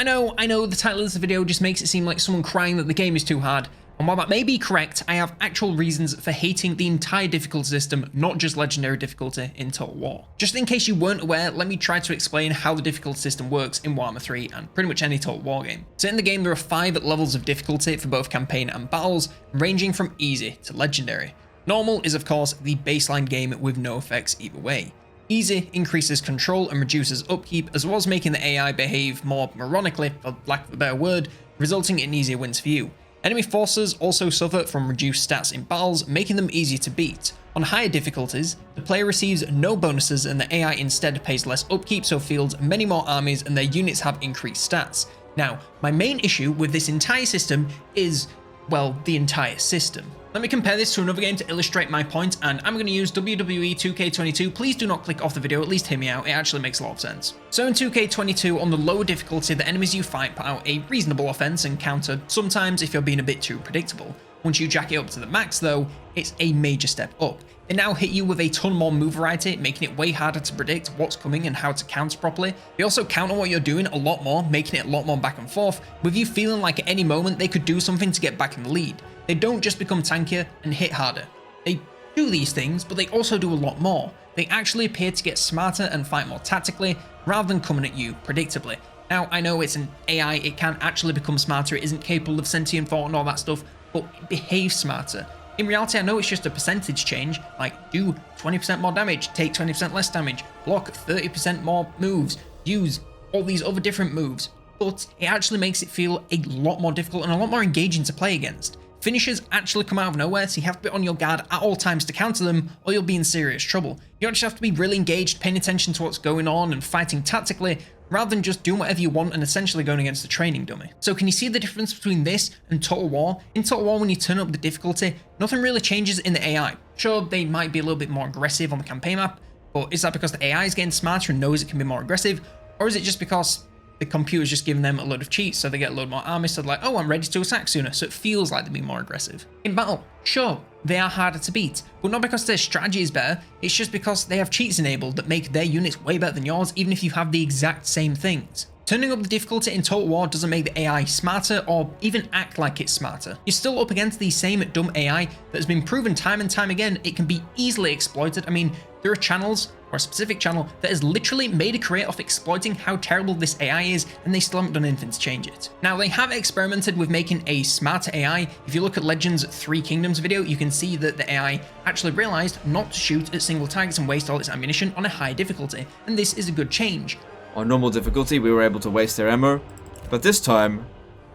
I know the title of this video just makes it seem like someone crying that the game is too hard, and while that may be correct, I have actual reasons for hating the entire difficulty system, not just legendary difficulty in Total War. Just in case you weren't aware, let me try to explain how the difficulty system works in Warhammer 3 and pretty much any Total War game. So in the game there are 5 levels of difficulty for both campaign and battles, ranging from easy to legendary. Normal is of course the baseline game with no effects either way. Easy increases control and reduces upkeep, as well as making the AI behave more moronically, for lack of a better word, resulting in easier wins for you. Enemy forces also suffer from reduced stats in battles, making them easier to beat. On higher difficulties, the player receives no bonuses and the AI instead pays less upkeep, so fields many more armies and their units have increased stats. Now, my main issue with this entire system is, well, the entire system. Let me compare this to another game to illustrate my point, and I'm going to use WWE 2K22. Please do not click off the video, at least hear me out, it actually makes a lot of sense. So in 2K22, on the lower difficulty, the enemies you fight put out a reasonable offense and counter sometimes if you're being a bit too predictable. Once you jack it up to the max though, it's a major step up. They now hit you with a ton more move variety, making it way harder to predict what's coming and how to counter properly. They also counter what you're doing a lot more, making it a lot more back and forth, with you feeling like at any moment they could do something to get back in the lead. They don't just become tankier and hit harder. They do these things, but they also do a lot more. They actually appear to get smarter and fight more tactically, rather than coming at you predictably. Now, I know it's an AI, it can actually become smarter, it isn't capable of sentient thought and all that stuff, but it behaves smarter. In reality, I know it's just a percentage change, like do 20% more damage, take 20% less damage, block 30% more moves, use all these other different moves, but it actually makes it feel a lot more difficult and a lot more engaging to play against. Finishers actually come out of nowhere, so you have to be on your guard at all times to counter them, or you'll be in serious trouble. You actually have to be really engaged, paying attention to what's going on and fighting tactically, rather than just doing whatever you want and essentially going against a training dummy. So can you see the difference between this and Total War? In Total War, when you turn up the difficulty, nothing really changes in the AI. Sure, they might be a little bit more aggressive on the campaign map, but is that because the AI is getting smarter and knows it can be more aggressive, or is it just because the computer's just giving them a load of cheats so they get a load more army, so they're like, oh, I'm ready to attack sooner, so it feels like they're being more aggressive. In battle, sure, they are harder to beat, but not because their strategy is better, it's just because they have cheats enabled that make their units way better than yours, even if you have the exact same things. Turning up the difficulty in Total War doesn't make the AI smarter or even act like it's smarter. You're still up against the same dumb AI that has been proven time and time again it can be easily exploited. I mean, there are channels, or a specific channel, that has literally made a career off exploiting how terrible this AI is, and they still haven't done anything to change it. Now, they have experimented with making a smarter AI. If you look at Legends 3 Kingdoms video, you can see that the AI actually realized not to shoot at single targets and waste all its ammunition on a high difficulty, and this is a good change. On normal difficulty, we were able to waste their ammo, but this time,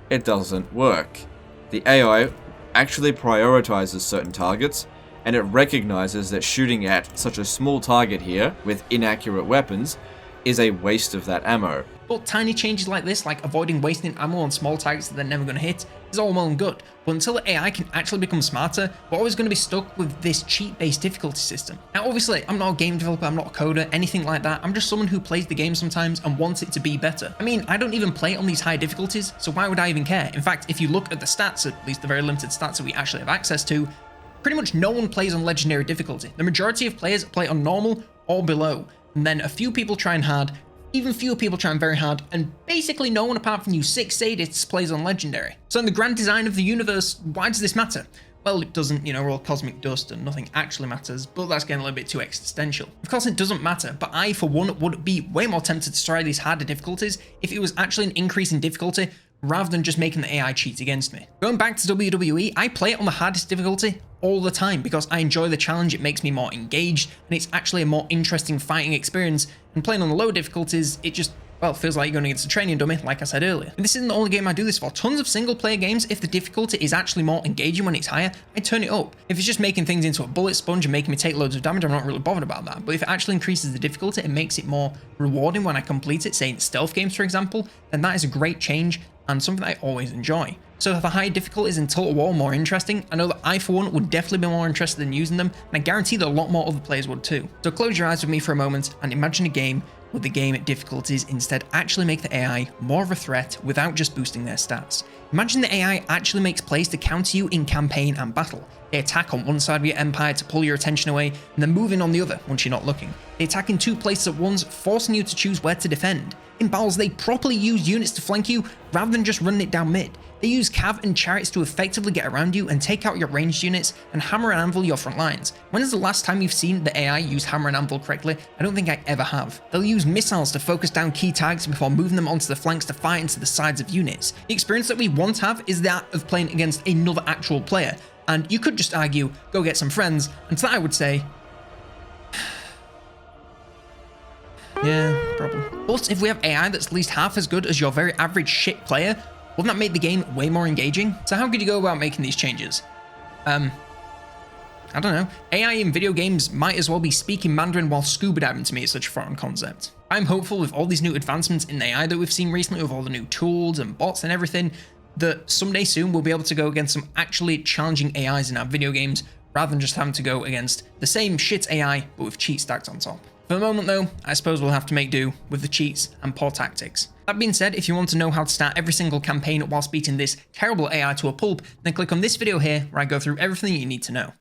it doesn't work. The AI actually prioritizes certain targets, and it recognizes that shooting at such a small target here with inaccurate weapons is a waste of that ammo. But tiny changes like this, like avoiding wasting ammo on small targets that they're never going to hit, is all well and good. But until the AI can actually become smarter, we're always going to be stuck with this cheat-based difficulty system. Now, obviously, I'm not a game developer, I'm not a coder, anything like that. I'm just someone who plays the game sometimes and wants it to be better. I mean, I don't even play it on these high difficulties, so why would I even care? In fact, if you look at the stats, at least the very limited stats that we actually have access to, pretty much no one plays on legendary difficulty. The majority of players play on normal or below, and then a few people trying hard, even fewer people trying very hard, and basically no one apart from you 6 sadists plays on legendary. So in the grand design of the universe, why does this matter? Well, it doesn't, you know, we're all cosmic dust and nothing actually matters, but that's getting a little bit too existential. Of course it doesn't matter, but I, for one, would be way more tempted to try these harder difficulties if it was actually an increase in difficulty rather than just making the AI cheat against me. Going back to WWE, I play it on the hardest difficulty all the time because I enjoy the challenge, it makes me more engaged, and it's actually a more interesting fighting experience, and playing on the low difficulties, it just, well, feels like you're going against a training dummy, like I said earlier. And this isn't the only game I do this for. Tons of single player games, if the difficulty is actually more engaging when it's higher, I turn it up. If it's just making things into a bullet sponge and making me take loads of damage, I'm not really bothered about that. But if it actually increases the difficulty and makes it more rewarding when I complete it, say in stealth games, for example, then that is a great change and something that I always enjoy. So if the high difficulties in Total War more interesting, I know that I for one would definitely be more interested in using them, and I guarantee that a lot more other players would too. So close your eyes with me for a moment and imagine a game where the game difficulties instead actually make the AI more of a threat without just boosting their stats. Imagine the AI actually makes plays to counter you in campaign and battle. They attack on one side of your empire to pull your attention away, and then move in on the other once you're not looking. They attack in two places at once, forcing you to choose where to defend. In battles, they properly use units to flank you rather than just running it down mid. They use cav and chariots to effectively get around you and take out your ranged units and hammer and anvil your front lines. When is the last time you've seen the AI use hammer and anvil correctly? I don't think I ever have. They'll use missiles to focus down key targets before moving them onto the flanks to fire into the sides of units. The experience that we want to have is that of playing against another actual player. And you could just argue, go get some friends, and to that I would say, yeah, probably. But if we have AI that's at least half as good as your very average shit player, wouldn't that make the game way more engaging? So how could you go about making these changes? I don't know. AI in video games might as well be speaking Mandarin while scuba diving to me is such a foreign concept. I'm hopeful with all these new advancements in AI that we've seen recently, with all the new tools and bots and everything, that someday soon we'll be able to go against some actually challenging AIs in our video games, rather than just having to go against the same shit AI, but with cheats stacked on top. For the moment though, I suppose we'll have to make do with the cheats and poor tactics. That being said, if you want to know how to start every single campaign whilst beating this terrible AI to a pulp, then click on this video here where I go through everything you need to know.